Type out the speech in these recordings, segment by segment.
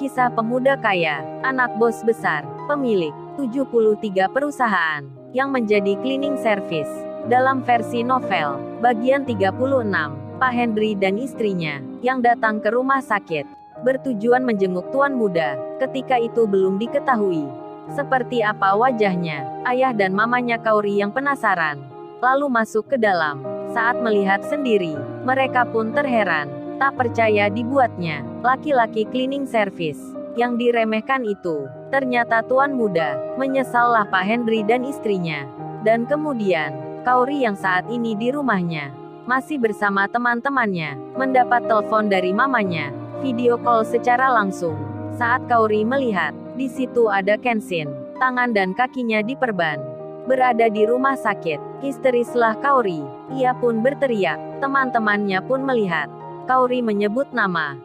Kisah pemuda kaya, anak bos besar, pemilik 73 perusahaan, yang menjadi cleaning service. Dalam versi novel, bagian 36, Pak Henry dan istrinya, yang datang ke rumah sakit, bertujuan menjenguk tuan muda, ketika itu belum diketahui seperti apa wajahnya. Ayah dan mamanya Kaori yang penasaran, lalu masuk ke dalam. Saat melihat sendiri, mereka pun terheran, tak percaya dibuatnya. Laki-laki cleaning service yang diremehkan itu, ternyata tuan muda. Menyesallah Pak Henry dan istrinya. Dan kemudian, Kaori yang saat ini di rumahnya, masih bersama teman-temannya, mendapat telepon dari mamanya, video call secara langsung. Saat Kaori melihat, di situ ada Kenshin, tangan dan kakinya diperban, berada di rumah sakit. Histerislah Kaori, ia pun berteriak, teman-temannya pun melihat. Kaori menyebut nama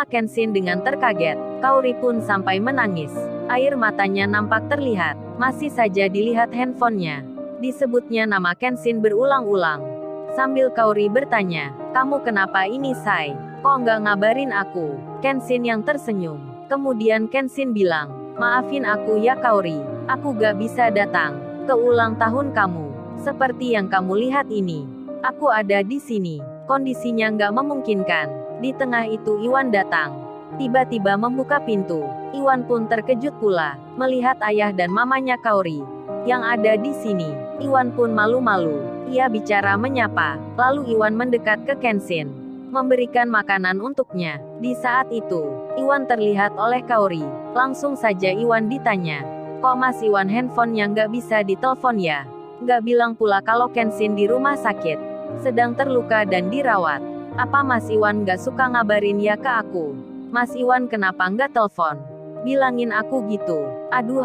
Kenshin dengan terkaget. Kaori pun sampai menangis. Air matanya nampak terlihat. Masih saja dilihat handphonenya. Disebutnya nama Kenshin berulang-ulang. Sambil Kaori bertanya, kamu kenapa ini say? Kok nggak ngabarin aku? Kenshin yang tersenyum. Kemudian Kenshin bilang, maafin aku ya Kaori. Aku gak bisa datang ke ulang tahun kamu. Seperti yang kamu lihat ini. Aku ada di sini. Kondisinya nggak memungkinkan. Di tengah itu Iwan datang. Tiba-tiba membuka pintu. Iwan pun terkejut pula, melihat ayah dan mamanya Kaori yang ada di sini. Iwan pun malu-malu. Ia bicara menyapa. Lalu Iwan mendekat ke Kenshin, memberikan makanan untuknya. Di saat itu, Iwan terlihat oleh Kaori. Langsung saja Iwan ditanya, kok Mas Iwan handphonenya nggak bisa ditelepon ya? Nggak bilang pula kalau Kenshin di rumah sakit, sedang terluka dan dirawat. Apa Mas Iwan nggak suka ngabarin ya ke aku? Mas Iwan kenapa nggak telepon? Bilangin aku gitu. Aduh,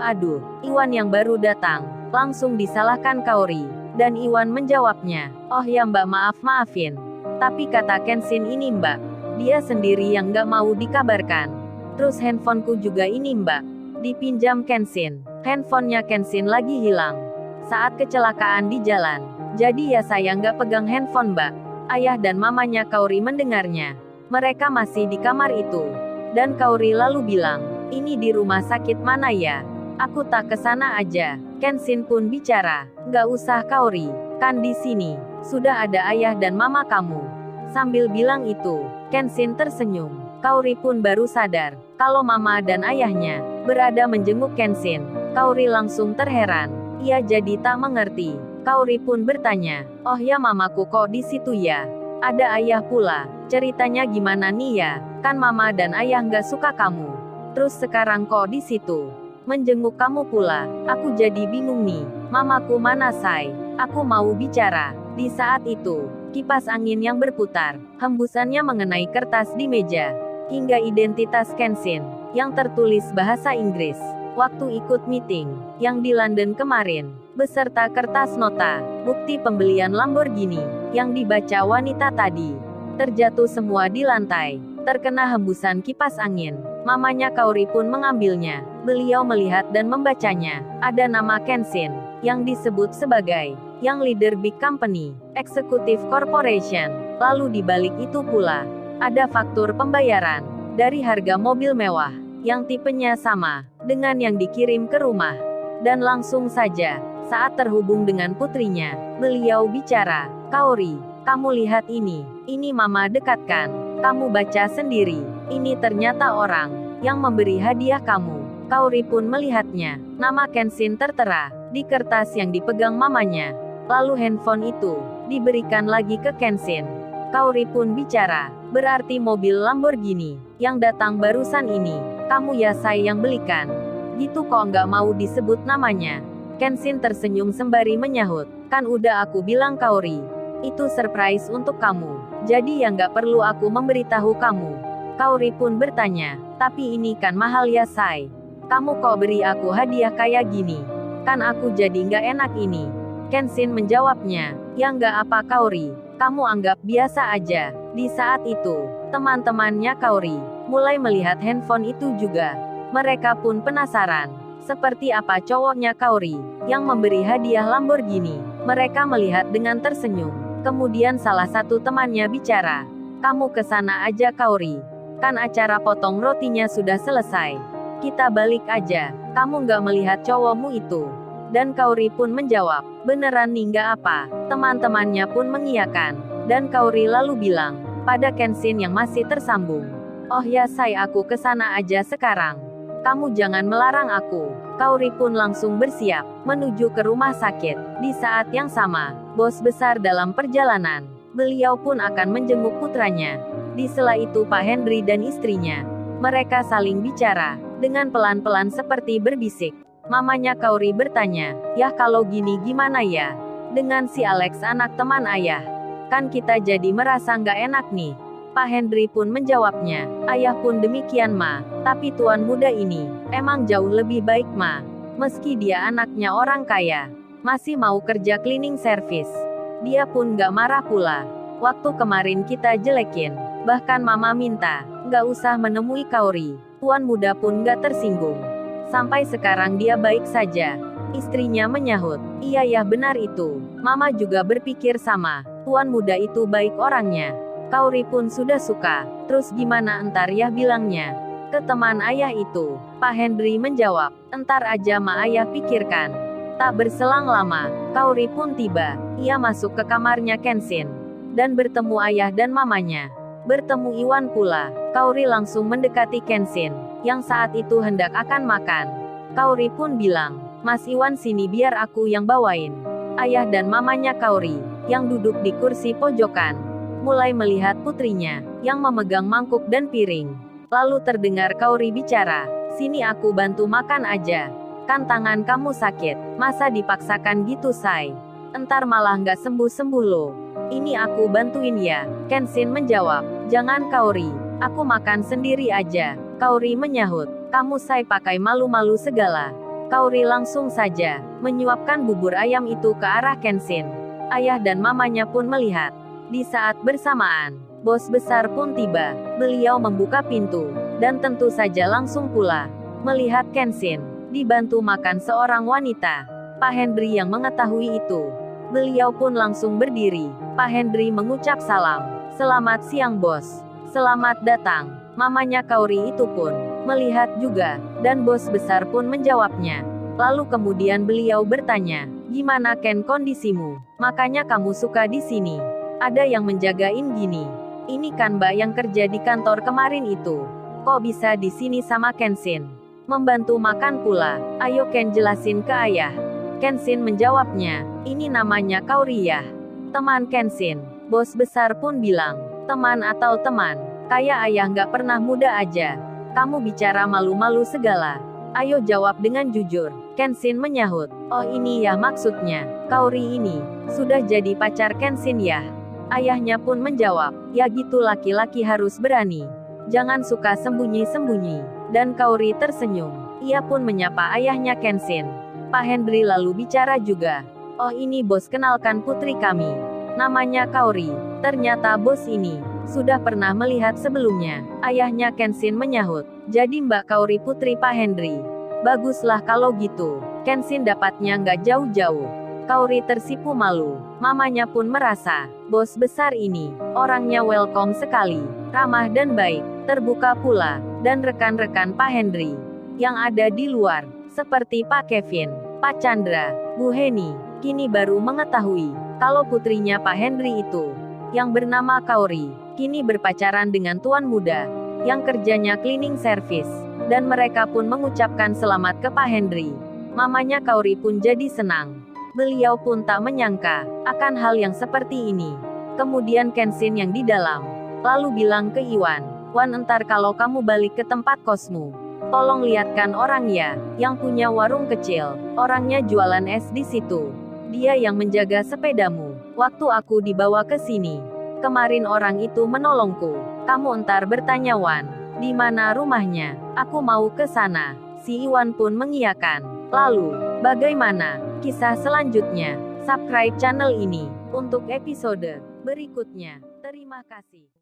Iwan yang baru datang, langsung disalahkan Kaori. Dan Iwan menjawabnya, oh ya mbak, maafin. Tapi kata Kenshin ini mbak, dia sendiri yang nggak mau dikabarkan. Terus handphoneku juga ini mbak, dipinjam Kenshin. Handphonenya Kenshin lagi hilang saat kecelakaan di jalan. Jadi ya saya nggak pegang handphone mbak. Ayah dan mamanya Kaori mendengarnya. Mereka masih di kamar itu. Dan Kaori lalu bilang, ini di rumah sakit mana ya? Aku tak kesana aja. Kenshin pun bicara, nggak usah Kaori, kan di sini sudah ada ayah dan mama kamu. Sambil bilang itu, Kenshin tersenyum. Kaori pun baru sadar kalau mama dan ayahnya berada menjenguk Kenshin. Kaori langsung terheran. Ia jadi tak mengerti. Kaori pun bertanya, oh ya mamaku kok di situ ya? Ada ayah pula. Ceritanya gimana nih ya? Kan mama dan ayah nggak suka kamu. Terus sekarang kok di situ menjenguk kamu pula. Aku jadi bingung nih. Mamaku mana say? Aku mau bicara. Di saat itu, kipas angin yang berputar, hembusannya mengenai kertas di meja, hingga identitas Kenshin yang tertulis bahasa Inggris waktu ikut meeting yang di London kemarin, beserta kertas nota bukti pembelian Lamborghini yang dibaca wanita tadi, terjatuh semua di lantai, terkena hembusan kipas angin. Mamanya Kaori pun mengambilnya. Beliau melihat dan membacanya. Ada nama Kenshin yang disebut sebagai yang leader big company, executive corporation. Lalu di balik itu pula ada faktur pembayaran dari harga mobil mewah yang tipenya sama dengan yang dikirim ke rumah. Dan langsung saja, saat terhubung dengan putrinya, beliau bicara, Kaori, kamu lihat ini mama dekatkan. Kamu baca sendiri, ini ternyata orang yang memberi hadiah kamu. Kaori pun melihatnya, nama Kenshin tertera di kertas yang dipegang mamanya. Lalu handphone itu diberikan lagi ke Kenshin. Kaori pun bicara, berarti mobil Lamborghini yang datang barusan ini, kamu ya say yang belikan. Gitu kok nggak mau disebut namanya? Kenshin tersenyum sembari menyahut, kan udah aku bilang Kaori, itu surprise untuk kamu. Jadi ya nggak perlu aku memberitahu kamu. Kaori pun bertanya, tapi ini kan mahal ya say. Kamu kok beri aku hadiah kayak gini? Kan aku jadi nggak enak ini. Kenshin menjawabnya, ya nggak apa Kaori, kamu anggap biasa aja. Di saat itu, teman-temannya Kaori mulai melihat handphone itu juga. Mereka pun penasaran, seperti apa cowoknya Kaori yang memberi hadiah Lamborghini. Mereka melihat dengan tersenyum. Kemudian salah satu temannya bicara, kamu kesana aja Kaori. Kan acara potong rotinya sudah selesai. Kita balik aja. Kamu nggak melihat cowokmu itu? Dan Kaori pun menjawab, beneran nih nggak apa? Teman-temannya pun mengiyakan. Dan Kaori lalu bilang, pada Kenshin yang masih tersambung. Oh ya aku ke sana aja sekarang. Kamu jangan melarang aku. Kaori pun langsung bersiap, menuju ke rumah sakit. Di saat yang sama, bos besar dalam perjalanan. Beliau pun akan menjenguk putranya. Di sela itu Pak Henry dan istrinya. Mereka saling bicara, dengan pelan-pelan seperti berbisik. Mamanya Kaori bertanya, "Yah kalau gini gimana ya? Dengan si Alex anak teman ayah. Kan kita jadi merasa nggak enak nih." Pak Henry pun menjawabnya, "Ayah pun demikian ma, tapi tuan muda ini, emang jauh lebih baik ma. Meski dia anaknya orang kaya, masih mau kerja cleaning service. Dia pun nggak marah pula. Waktu kemarin kita jelekin, bahkan mama minta, nggak usah menemui Kaori. Tuan muda pun nggak tersinggung. Sampai sekarang dia baik saja." Istrinya menyahut, "Iya ya benar itu. Mama juga berpikir sama. Tuan muda itu baik orangnya." Kaori pun sudah suka. "Terus gimana entar ya bilangnya ke teman ayah itu?" Pak Henry menjawab, "Entar aja ma ayah pikirkan." Tak berselang lama, Kaori pun tiba. Ia masuk ke kamarnya Kenshin. Dan bertemu ayah dan mamanya. Bertemu Iwan pula. Kaori langsung mendekati Kenshin, yang saat itu hendak akan makan. Kaori pun bilang, "Mas Iwan sini biar aku yang bawain." Ayah dan mamanya Kaori, yang duduk di kursi pojokan, mulai melihat putrinya, yang memegang mangkuk dan piring. Lalu terdengar Kaori bicara, "Sini aku bantu makan aja. Kan tangan kamu sakit, masa dipaksakan gitu say? Entar malah nggak sembuh-sembuh loh." "Ini aku bantuin ya." Kenshin menjawab, "Jangan Kaori, aku makan sendiri aja." Kaori menyahut, "Kamu say pakai malu-malu segala." Kaori langsung saja menyuapkan bubur ayam itu ke arah Kenshin. Ayah dan mamanya pun melihat. Di saat bersamaan, bos besar pun tiba. Beliau membuka pintu, dan tentu saja langsung pula melihat Kenshin dibantu makan seorang wanita. Pak Henry yang mengetahui itu, beliau pun langsung berdiri. Pak Henry mengucap salam. "Selamat siang bos." "Selamat datang." Mamanya Kaori itu pun melihat juga, dan bos besar pun menjawabnya. Lalu kemudian beliau bertanya, "Gimana Ken kondisimu? Makanya kamu suka di sini? Ada yang menjagain gini? Ini kan Mbak yang kerja di kantor kemarin itu. Kok bisa di sini sama Kenshin? Membantu makan pula. Ayo Ken jelasin ke ayah." Kenshin menjawabnya, "Ini namanya Kaori ya. Teman Kenshin." Bos besar pun bilang, "Teman atau teman? Kayak ayah nggak pernah muda aja. Kamu bicara malu-malu segala. Ayo jawab dengan jujur." Kenshin menyahut, "Oh ini ya maksudnya, Kaori ini sudah jadi pacar Kenshin ya?" Ayahnya pun menjawab, "Ya gitu laki-laki harus berani. Jangan suka sembunyi-sembunyi." Dan Kaori tersenyum. Ia pun menyapa ayahnya Kenshin. Pak Henry lalu bicara juga. "Oh ini bos kenalkan putri kami. Namanya Kaori." Ternyata bos ini sudah pernah melihat sebelumnya. Ayahnya Kenshin menyahut, "Jadi Mbak Kaori putri Pak Henry. Baguslah kalau gitu. Kenshin dapatnya nggak jauh-jauh." Kaori tersipu malu. Mamanya pun merasa, bos besar ini, orangnya welcome sekali. Ramah dan baik, terbuka pula. Dan rekan-rekan Pak Henry, yang ada di luar, seperti Pak Kevin, Pak Chandra, Bu Heni, kini baru mengetahui, kalau putrinya Pak Henry itu, yang bernama Kaori, kini berpacaran dengan tuan muda, yang kerjanya cleaning service. Dan mereka pun mengucapkan selamat ke Pak Henry. Mamanya Kaori pun jadi senang. Beliau pun tak menyangka akan hal yang seperti ini. Kemudian Kenshin yang di dalam lalu bilang ke Iwan, "Wan entar kalau kamu balik ke tempat kosmu, tolong lihatkan orang ya, yang punya warung kecil. Orangnya jualan es di situ. Dia yang menjaga sepedamu waktu aku dibawa ke sini. Kemarin orang itu menolongku. Kamu entar bertanya Wan, di mana rumahnya? Aku mau ke sana." Si Iwan pun mengiyakan. Lalu, bagaimana kisah selanjutnya? Subscribe channel ini untuk episode berikutnya. Terima kasih.